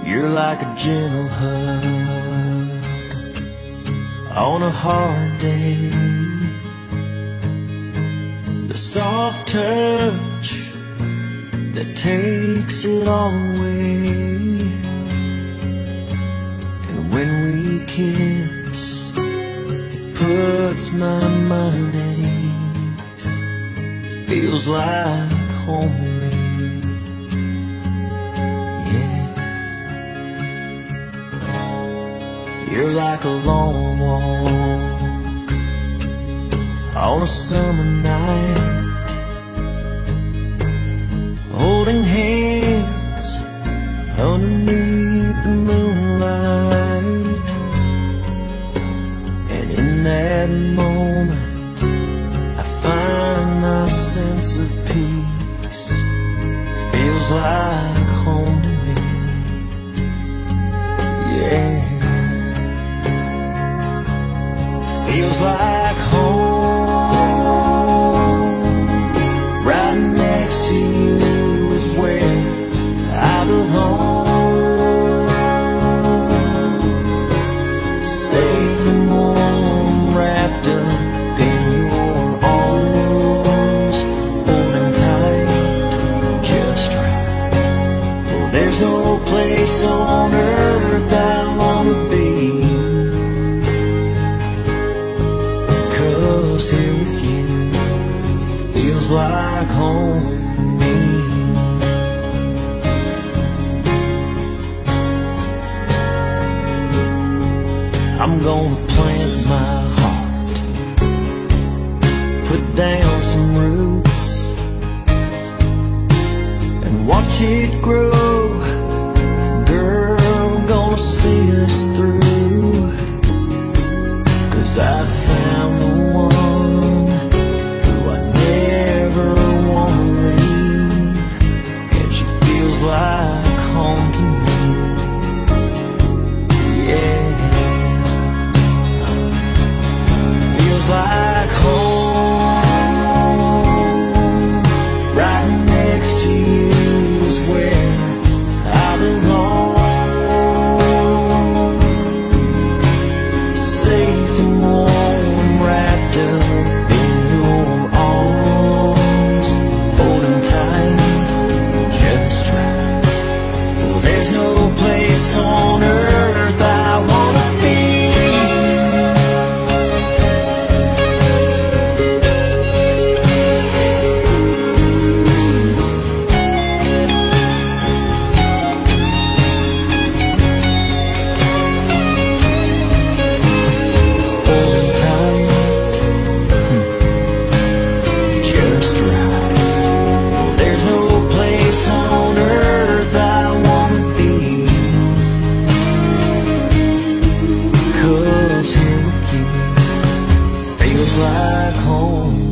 You're like a gentle hug on a hard day, the soft touch that takes it all away. And when we kiss, it puts my mind at ease. It feels like home to me. You're like a long walk on a summer night, holding hands underneath the moonlight. And in that moment I find my sense of peace. Feels like home to me. Yeah, feels like home. Right next to you is where I belong. Safe and warm, wrapped up in your arms, holding tight, just right. Well, there's no place on earth I wanna be, here with you feels like home to me. I'm gonna plant my heart, put down some roots, and watch it grow. Girl, gonna see us through, 'cause I found the one like home to me. Yeah, feels like home. Right next to you is where I belong. Safe and warm, wrapped up in your arms, holding tight, just right. There's no place on earth I wanna be. Holding tight, just right. There's no place on earth I wanna be, 'cause here with you feels like home.